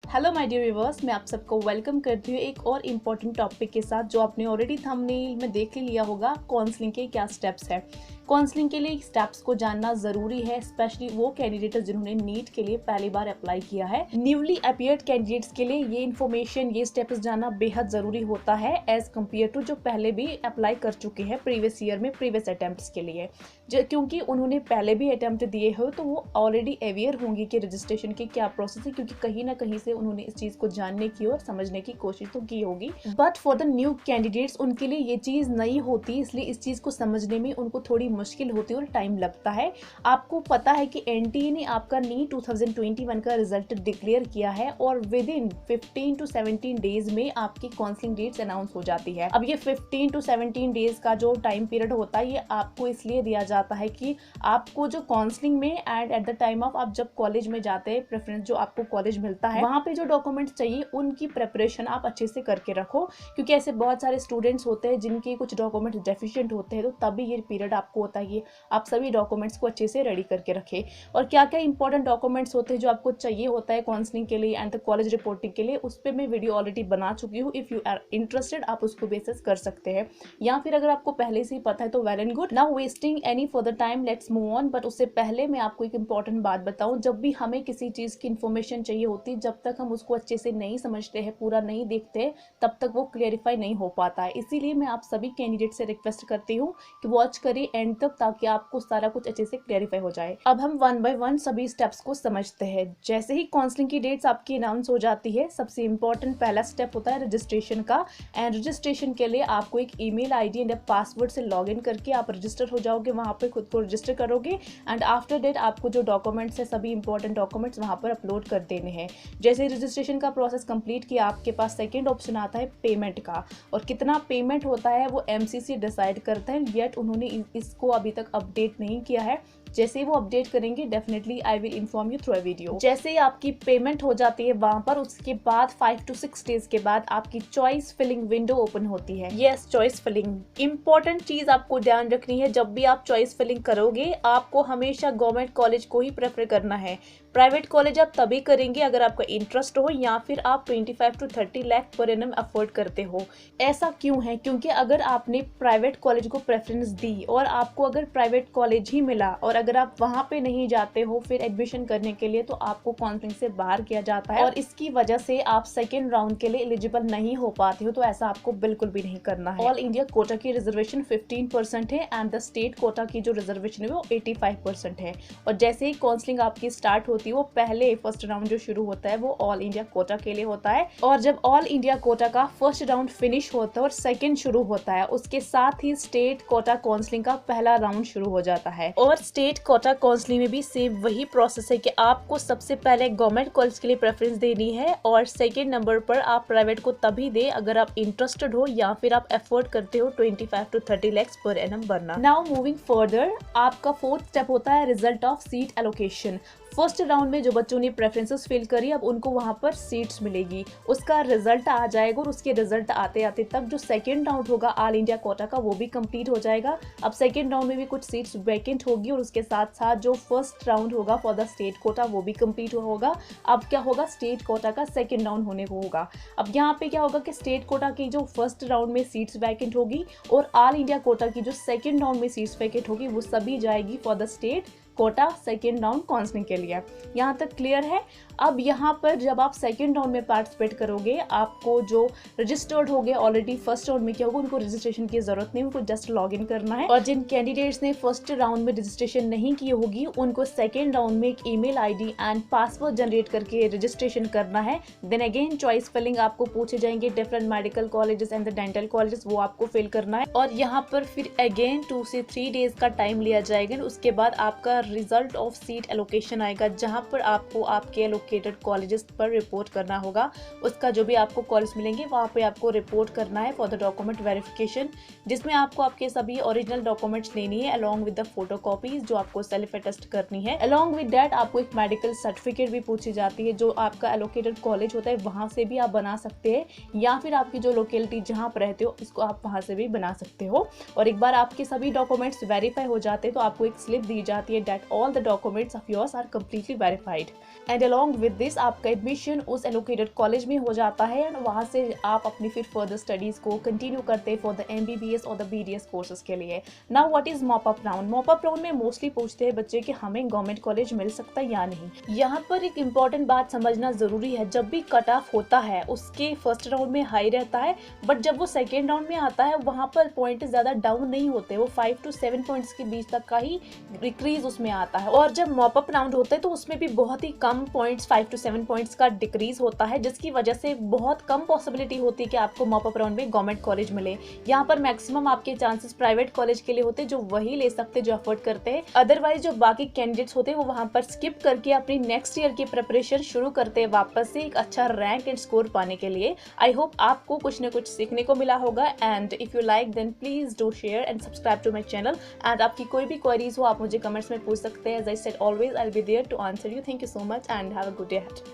Hello my dear viewers, मैं आप सबको वेलकम करती हूँ एक और इम्पॉर्टेंट टॉपिक के साथ जो आपने ऑलरेडी थंबनेल में देख ही लिया होगा। काउंसलिंग के क्या स्टेप्स है। काउंसलिंग के लिए स्टेप्स को जानना जरूरी है, स्पेशली वो कैंडिडेट जिन्होंने नीट के लिए पहली बार अप्लाई किया है। न्यूली अपीयर्ड कैंडिडेट्स के लिए ये इन्फॉर्मेशन, ये स्टेप्स जानना बेहद जरूरी होता है एज कम्पेयर टू जो पहले भी अप्लाई कर चुके हैं प्रीवियस ईयर में प्रीवियस अटेम्प्ट्स के लिए। क्योंकि उन्होंने पहले भी अटेम्प्ट दिए हो तो वो ऑलरेडी अवेयर होंगे कि रजिस्ट्रेशन की क्या प्रोसेस है, क्योंकि कहीं ना कहीं से उन्होंने इस चीज को जानने की और समझने की कोशिश तो की होगी। But for the new candidates उनके लिए ये चीज नई होती, इसलिए इस चीज को समझने में उनको थोड़ी मुश्किल होती है और टाइम लगता है। आपको पता है कि एनटीए ने आपका नीट 2021 का रिजल्ट डिक्लेयर किया है और विद इन 15 to 17 डेज में आपकी काउंसलिंग डेट्स अनाउंस हो जाती है। अब ये 15 to 17 डेज का जो टाइम पीरियड होता है ये आपको इसलिए दिया जाता है कि आपको जो काउंसलिंग में and at the time of आप जब कॉलेज में जाते हैं, प्रेफरेंस जो आपको कॉलेज मिलता है, वहाँ पे जो डॉक्यूमेंट्स चाहिए उनकी प्रिपरेशन आप अच्छे से करके रखो। क्योंकि ऐसे बहुत सारे स्टूडेंट्स होते हैं जिनके कुछ डॉक्यूमेंट्स डेफिशिएंट होते हैं, तो तभी ये पीरियड आपको होता है आप सभी डॉक्यूमेंट्स को अच्छे से रेडी करके रखें। और क्या क्या इंपॉर्टेंट डॉक्यूमेंट्स होते हैं जो आपको चाहिए होता है काउंसलिंग के लिए एंड द कॉलेज रिपोर्टिंग के लिए, उस पर मैं वीडियो ऑलरेडी बना चुकी हूँ। इफ यू आर इंटरेस्टेड आप उसको बेसिस कर सकते हैं, या फिर अगर आपको पहले से ही पता है तो well and good. Now wasting any further time, let's move on. But उससे पहले मैं आपको एक इंपॉर्टेंट बात बताऊं, जब भी हमें किसी चीज की इन्फॉर्मेशन चाहिए होती, जब तक हम उसको अच्छे से नहीं समझते हैं, पूरा नहीं देखते, तब तक वो क्लियरिफाई नहीं हो पाता है। इसीलिए मैं आप सभी कैंडिडेट से रिक्वेस्ट करती हूँ कि वॉच करिए एंड तक, ताकि आपको सारा कुछ अच्छे से क्लैरिफाई हो जाए। अब हम वन बाय वन सभी स्टेप्स को समझते हैं। जैसे ही काउंसलिंग की डेट्स आपकी अनाउंस हो जाती है, सबसे इंपॉर्टेंट पहला स्टेप होता है रजिस्ट्रेशन का। एंड रजिस्ट्रेशन के लिए आपको एक ईमेल आईडी एंड पासवर्ड से लॉगिन करके आप रजिस्टर हो जाओगे, वहां पे खुद को रजिस्टर करोगे एंड आफ्टर डेट आपको जो डॉक्यूमेंट्स है सभी इंपॉर्टेंट डॉक्यूमेंट्स वहां पर अपलोड कर देने हैं। जैसे रजिस्ट्रेशन का प्रोसेस कंप्लीट किया, आपके पास सेकेंड ऑप्शन आता है पेमेंट का, और कितना पेमेंट होता है वो एमसीसी डिसाइड करता है, येट उन्होंने इसको अभी तक अपडेट नहीं किया है। जैसे ही वो अपडेट करेंगे definitely I will inform you through a video. जैसे ही आपकी पेमेंट हो जाती है वहां पर, उसके बाद 5 to 6 डेज के बाद आपकी चॉइस फिलिंग विंडो ओपन होती है। यस, चॉइस फिलिंग इंपॉर्टेंट चीज आपको ध्यान रखनी है। जब भी आप चॉइस फिलिंग करोगे आपको हमेशा गवर्नमेंट कॉलेज को ही प्रेफर करना है। प्राइवेट कॉलेज आप तभी करेंगे अगर आपका इंटरेस्ट हो या फिर आप 25 to 30 lakh per annum afford करते हो। ऐसा क्यों है? क्योंकि अगर आपने प्राइवेट कॉलेज को प्रेफरेंस दी और आपको अगर प्राइवेट कॉलेज ही मिला और अगर आप वहां पे नहीं जाते हो फिर एडमिशन करने के लिए, तो आपको काउंसलिंग से बाहर किया जाता है और इसकी वजह से आप सेकेंड राउंड के लिए एलिजिबल नहीं हो पाते हो। तो ऐसा आपको बिल्कुल भी नहीं करना है। ऑल इंडिया कोटा की रिजर्वेशन 15% है एंड द स्टेट कोटा की जो रिजर्वेशन है वो 85% है। और जैसे ही काउंसलिंग आपकी स्टार्ट होती है, वो पहले फर्स्ट राउंड जो शुरू होता है वो ऑल इंडिया कोटा के लिए होता है, और जब ऑल इंडिया कोटा का फर्स्ट राउंड फिनिश होता है और सेकेंड शुरू होता है, उसके साथ ही स्टेट कोटा काउंसलिंग का पहला राउंड शुरू हो जाता है। और स्टेट कोटा काउंसलिंग में भी सेम वही प्रोसेस है कि आपको सबसे पहले गवर्नमेंट कॉलेज के लिए प्रेफरेंस देनी है और सेकेंड नंबर पर आप प्राइवेट को तभी दे अगर आप इंटरेस्टेड हो या फिर आप अफोर्ड करते हो 25 to 30 lakhs पर एनम भरना। नाउ मूविंग फर्दर, आपका फोर्थ स्टेप होता है result of seat allocation. First round में जो बच्चों ने प्रेफरेंसेस फिल करी, अब उनको वहां पर सीट्स मिलेगी, उसका रिजल्ट आ जाएगा और उसके रिजल्ट आते आते तक जो सेकेंड राउंड होगा ऑल इंडिया कोटा का वो भी कंप्लीट हो जाएगा। अब सेकेंड राउंड में भी कुछ सीट्स वैकेंट होगी और उसके साथ साथ जो फर्स्ट राउंड होगा फॉर द स्टेट कोटा वो भी कंप्लीट होगा। अब क्या होगा, स्टेट कोटा का सेकेंड राउंड होने को होगा। अब यहाँ पे क्या होगा कि स्टेट कोटा की जो फर्स्ट राउंड में सीट्स वैकेंट होगी और ऑल इंडिया कोटा की जो सेकेंड राउंड में सीट्स वैकेंट होगी वो सभी जाएगी for the state quota second round counselling के लिए। यहाँ तक क्लियर है? अब यहाँ पर जब आप सेकेंड राउंड में पार्टिसिपेट करोगे, आपको जो रजिस्टर्ड हो गए ऑलरेडी फर्स्ट राउंड में क्या होगा, उनको रजिस्ट्रेशन की जरूरत नहीं, उनको जस्ट लॉग इन करना है। और जिन कैंडिडेट्स ने फर्स्ट राउंड में रजिस्ट्रेशन नहीं की होगी उनको सेकेंड राउंड में एक email ID and password generate करके रजिस्ट्रेशन करना है। देन अगेन चॉइस फिलिंग आपको पूछे जाएंगे, different medical colleges and the dental colleges, वो आपको फिल करना है। और यहाँ पर फिर अगेन 2 से 3 डेज का टाइम लिया जाएगा। उसके बाद आपका रिजल्ट ऑफ सीट एलोकेशन आएगा, जहां पर आपको आपके एलोकेटेड कॉलेजेस पर रिपोर्ट करना होगा। उसका जो भी आपको कॉलेज मिलेंगे वहां पे आपको रिपोर्ट करना है फॉर द डॉक्यूमेंट वेरिफिकेशन, जिसमें आपको आपके सभी ओरिजिनल डॉक्यूमेंट्स लेनी है अलॉन्ग विद द फोटोकॉपीज जो आपको सेल्फ अटेस्ट करनी है। अलॉन्ग विद दैट आपको एक मेडिकल सर्टिफिकेट भी पूछी जाती है, जो आपका एलोकेटेड कॉलेज होता है वहां से भी आप बना सकते हैं, या फिर आपकी जो लोकेलिटी जहां पर रहते हो इसको आप वहां से भी बना सकते हो। और एक बार आपके सभी डॉक्यूमेंट्स वेरीफाई हो जाते हैं तो आपको एक स्लिप दी जाती है that all the documents of yours are completely verified. And along with this आपका एडमिशन उस एलोकेटेड कॉलेज में हो जाता है एंड वहाँ से आप अपनी फिर फर्दर स्टडीज़ को कंटिन्यू करते हैं फॉर द MBBS और द BDS कोर्सेज के लिए। Now what is mop up round? Mop up round में मोस्टली पूछते हैं बच्चे कि हमें गवर्नमेंट कॉलेज मिल सकता है या नहीं। यहाँ पर एक इंपॉर्टेंट बात समझना जरूरी है, जब भी कट ऑफ होता है उसके फर्स्ट राउंड में हाई रहता है, बट जब वो सेकेंड राउंड में आता है वहाँ पर पॉइंट ज़्यादा डाउन नहीं होते, वो 5 to 7 पॉइंट्स के बीच तक का ही डिक्रीज उसमें आता है। और जब मॉप अप राउंड होता है तो उसमें भी बहुत ही कम पॉइंट्स 5 to 7 पॉइंट्स का डिक्रीज होता है, जिसकी वजह से बहुत कम पॉसिबिलिटी होती है कि आपको मॉप अप राउंड में गवर्नमेंट कॉलेज मिले। यहाँ पर मैक्सिमम आपके चांसेस प्राइवेट कॉलेज के लिए होते हैं, जो वही ले सकते जो अफोर्ड करते हैं। अदरवाइज जो बाकी कैंडिडेट्स होते हैं वो वहाँ पर स्किप करके अपनी नेक्स्ट ईयर की प्रिपरेशन शुरू करते हैं वापस से एक अच्छा रैंक एंड स्कोर पाने के लिए। आई होप आपको कुछ न कुछ सीखने को मिला होगा and if you like then please do share and subscribe to my channel. And आपकी कोई भी क्वेरीज हो आप मुझे कमेंट्स में पूछ सकते हैं। As I said always I will be there to answer you. Thank you so much and have a good day ahead.